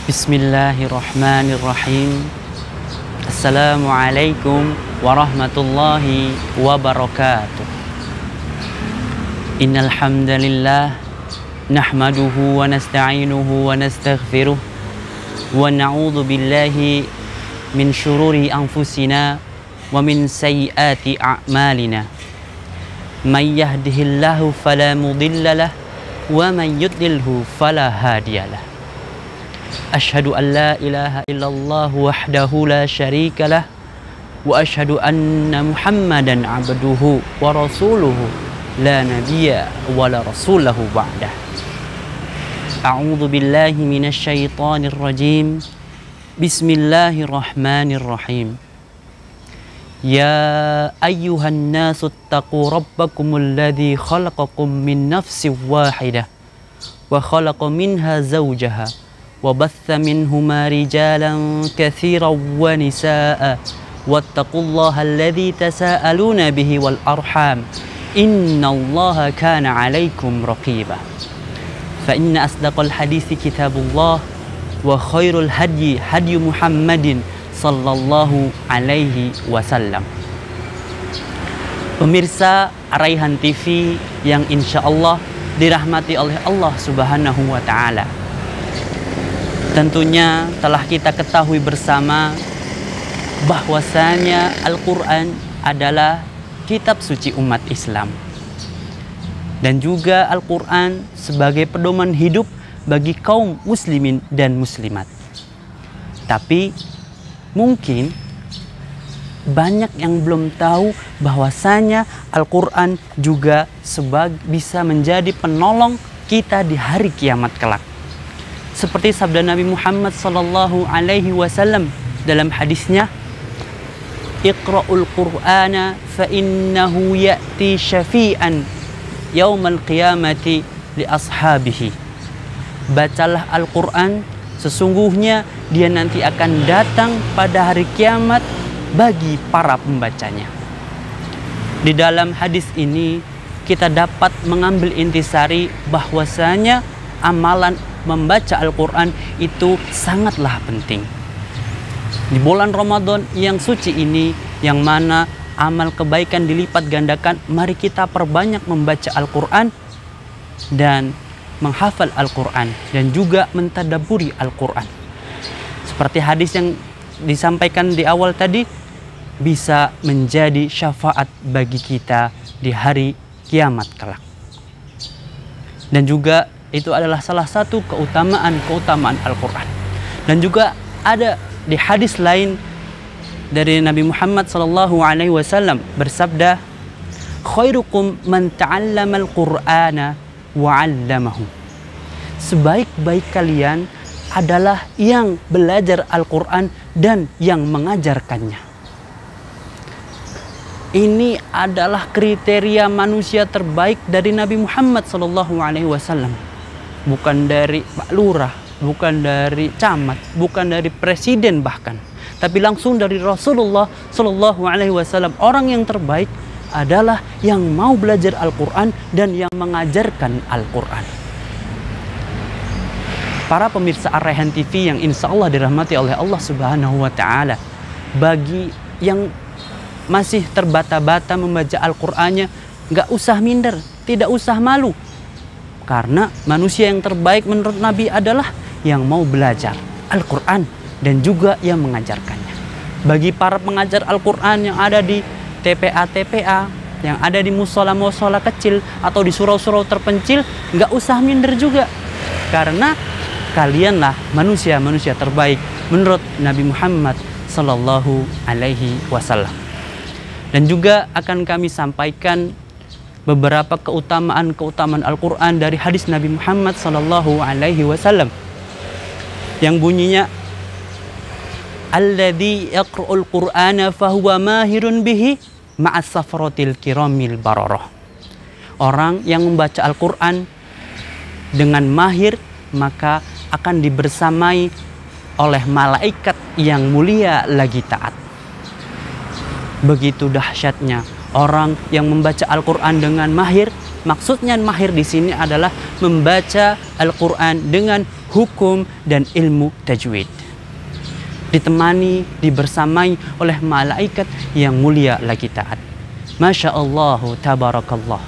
Bismillahirrahmanirrahim. Assalamualaikum warahmatullahi wabarakatuh. Innal hamdalillah nahmaduhu wa nasta'inuhu wa nastaghfiruh wa na'udzu billahi min syururi anfusina wa min sayyiati a'malina. May yahdihillahu fala mudilla lahu wa may yudlilhu fala hadiyalah. Asyhadu an la ilaha illallah wahdahu la syarika lah wa asyhadu anna Muhammadan abduhu wa rasuluhu la nabiyya wa la rasulahu ba'dah. A'udzu billahi minasy syaithanir rajim. Bismillahirrahmanirrahim. Ya ayyuhan nasu taqu rabbakumul ladzi khalaqakum min nafsin wahidah wa khalaqa minha zawjaha وبث منهما رجالا كثيرا ونساء واتقوا الله الذي تساءلون به والأرحام إن الله كان عليكم رقيبا فإن أصدق الحديث كتاب الله وخير الهدي هدي محمد صلى الله عليه وسلم. Pemirsa Raihan TV yang insya Allah dirahmati oleh Allah Subhanahu wa Ta'ala. Tentunya telah kita ketahui bersama bahwasanya Al-Quran adalah kitab suci umat Islam. Dan juga Al-Quran sebagai pedoman hidup bagi kaum muslimin dan muslimat. Tapi mungkin banyak yang belum tahu bahwasanya Al-Quran juga bisa menjadi penolong kita di hari kiamat kelak. Seperti sabda Nabi Muhammad sallallahu alaihi wasallam dalam hadisnya, Iqra'ul Qur'ana fa innahu ya'ti syafi'an yaumal qiyamati li ashabihi. Bacalah Al-Quran, sesungguhnya dia nanti akan datang pada hari kiamat bagi para pembacanya. Di dalam hadis ini kita dapat mengambil intisari bahwasanya amalan membaca Al-Quran itu sangatlah penting. Di bulan Ramadan yang suci ini, yang mana amal kebaikan dilipat gandakan, mari kita perbanyak membaca Al-Quran dan menghafal Al-Quran dan juga mentadabburi Al-Quran. Seperti hadis yang disampaikan di awal tadi, bisa menjadi syafaat bagi kita di hari kiamat kelak. Dan juga itu adalah salah satu keutamaan Al-Quran. Dan juga ada di hadis lain dari Nabi Muhammad SAW bersabda, khairukum man ta'allamal Qur'ana wa 'allamahu. Sebaik-baik kalian adalah yang belajar Al-Quran dan yang mengajarkannya. Ini adalah kriteria manusia terbaik dari Nabi Muhammad SAW. Bukan dari Pak Lurah, bukan dari camat, bukan dari presiden bahkan, tapi langsung dari Rasulullah SAW. Orang yang terbaik adalah yang mau belajar Al-Quran dan yang mengajarkan Al-Quran. Para pemirsa Ar-Raihan TV yang insya Allah dirahmati oleh Allah Subhanahu wa Ta'ala, bagi yang masih terbata-bata membaca Al-Qurannya, gak usah minder, tidak usah malu. Karena manusia yang terbaik menurut Nabi adalah yang mau belajar Al-Quran dan juga yang mengajarkannya. Bagi para pengajar Al-Quran yang ada di TPA-TPA, yang ada di musola-musola kecil atau di surau-surau terpencil, nggak usah minder juga. Karena kalianlah manusia-manusia terbaik menurut Nabi Muhammad Sallallahu Alaihi Wasallam. Dan juga akan kami sampaikan beberapa keutamaan Al-Quran dari hadis Nabi Muhammad Sallallahu Alaihi Wasallam yang bunyinya, alladzi yaqra'ul Qur'ana fahuwa mahirun bihi ma'as safaratil kiramil bararah. Orang yang membaca Al-Quran dengan mahir maka akan dibersamai oleh malaikat yang mulia lagi taat. Begitu dahsyatnya orang yang membaca Al-Quran dengan mahir. Maksudnya mahir di sini adalah membaca Al-Quran dengan hukum dan ilmu tajwid, ditemani, dibersamai oleh malaikat yang mulia lagi taat. Masya Allah, tabarakallah.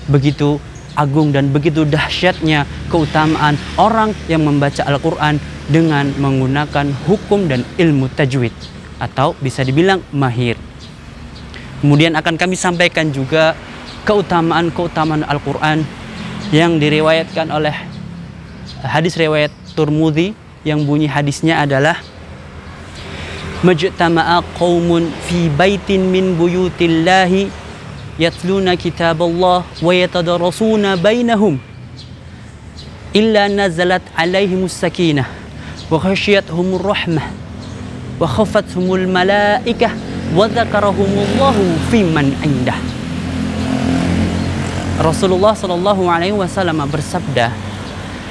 Begitu agung dan begitu dahsyatnya keutamaan orang yang membaca Al-Quran dengan menggunakan hukum dan ilmu tajwid, atau bisa dibilang mahir. Kemudian akan kami sampaikan juga keutamaan Al-Quran yang diriwayatkan oleh hadis riwayat Tirmidzi, yang bunyi hadisnya adalah, majtama'a qaumun fi baitin min buyutillahi yatluna kitaballah wa yatadarasuna bainahum illa nazalat alaihimus sakinah wa khashiyatuhumur rahmah wa khafathumul malaikah wa dzakarahumullahu fiman indah. Rasulullah Shallallahu Alaihi Wasallam bersabda,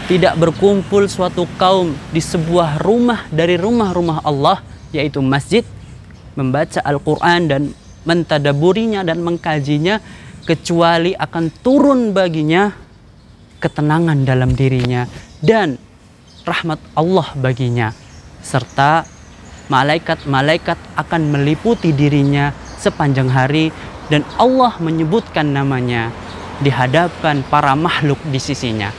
tidak berkumpul suatu kaum di sebuah rumah dari rumah-rumah Allah, yaitu masjid, membaca Al-Quran dan mentadaburinya dan mengkajinya, kecuali akan turun baginya ketenangan dalam dirinya dan rahmat Allah baginya, serta malaikat-malaikat akan meliputi dirinya sepanjang hari, dan Allah menyebutkan namanya di hadapan para makhluk di sisinya.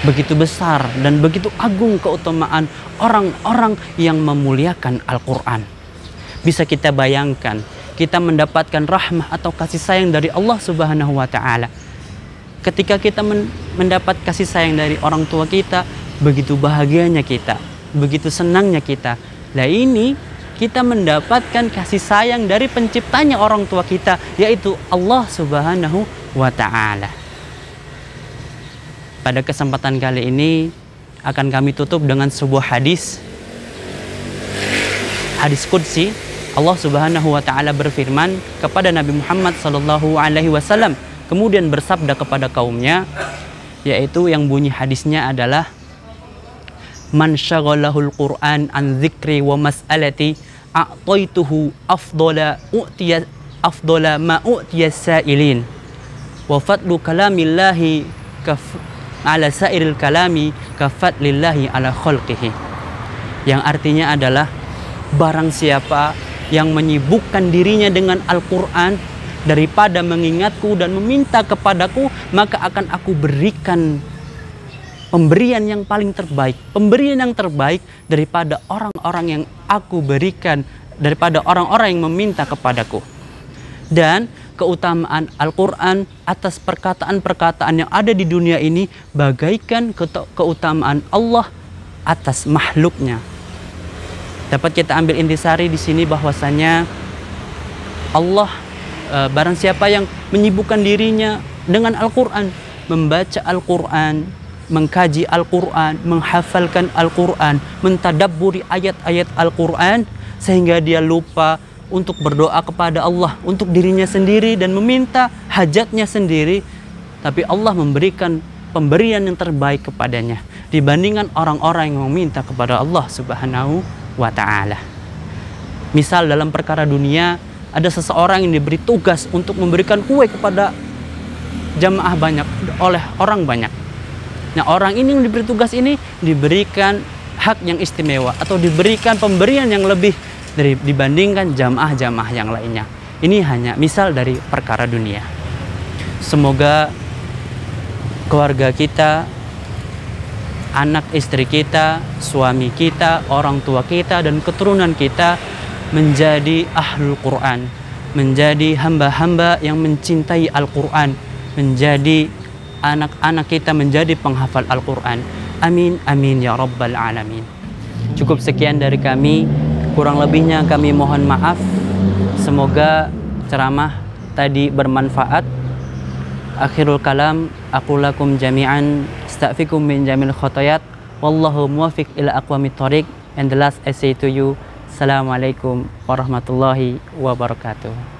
Begitu besar dan begitu agung keutamaan orang-orang yang memuliakan Al-Quran. Bisa kita bayangkan, kita mendapatkan rahmah atau kasih sayang dari Allah Subhanahu wa Ta'ala. Ketika kita mendapat kasih sayang dari orang tua kita, begitu bahagianya kita, begitu senangnya kita. Nah ini kita mendapatkan kasih sayang dari penciptanya orang tua kita, yaitu Allah Subhanahu wa Ta'ala. Pada kesempatan kali ini akan kami tutup dengan sebuah hadis qudsi. Allah Subhanahu wa Ta'ala berfirman kepada Nabi Muhammad Sallallahu Alaihi Wasallam, kemudian bersabda kepada kaumnya, yaitu yang bunyi hadisnya adalah, man syaghalahul Qur'an an dzikri wa mas'alati a'taituhu afdala ma u'tiya sa'ilin wa fadlu kalamillahi ala sa'iril kalami kafadlillahi ala khalqihi. Yang artinya adalah, barang siapa yang menyibukkan dirinya dengan Al-Quran daripada mengingatku dan meminta kepadaku, maka akan aku berikan pemberian yang paling terbaik, pemberian yang terbaik daripada orang-orang yang aku berikan, daripada orang-orang yang meminta kepadaku. Dan keutamaan Al-Quran atas perkataan-perkataan yang ada di dunia ini bagaikan keutamaan Allah atas makhluknya. Dapat kita ambil intisari di sini bahwasanya Allah, barang siapa yang menyibukkan dirinya dengan Al-Quran, membaca Al-Quran, mengkaji Al-Quran, menghafalkan Al-Quran, mentadabburi ayat-ayat Al-Quran, sehingga dia lupa untuk berdoa kepada Allah untuk dirinya sendiri dan meminta hajatnya sendiri, tapi Allah memberikan pemberian yang terbaik kepadanya dibandingkan orang-orang yang meminta kepada Allah Subhanahu wa Ta'ala. Misal dalam perkara dunia, ada seseorang yang diberi tugas untuk memberikan kue kepada jamaah banyak, oleh orang banyak. Nah, orang ini yang diberi tugas ini diberikan hak yang istimewa atau diberikan pemberian yang lebih dibandingkan jamaah-jamaah yang lainnya. Ini hanya misal dari perkara dunia. Semoga keluarga kita, anak istri kita, suami kita, orang tua kita, dan keturunan kita menjadi ahlul Quran, menjadi hamba-hamba yang mencintai Al-Quran, menjadi anak-anak kita menjadi penghafal Al-Quran. Amin, amin ya rabbal alamin. Cukup sekian dari kami, kurang lebihnya kami mohon maaf. Semoga ceramah tadi bermanfaat. Akhirul kalam, aku lakum jami'an, astaghfirukum min jamil khotayat, wallahu muwafiq ila aqwamit thoriq. And the last I say to you, Assalamualaikum warahmatullahi wabarakatuh.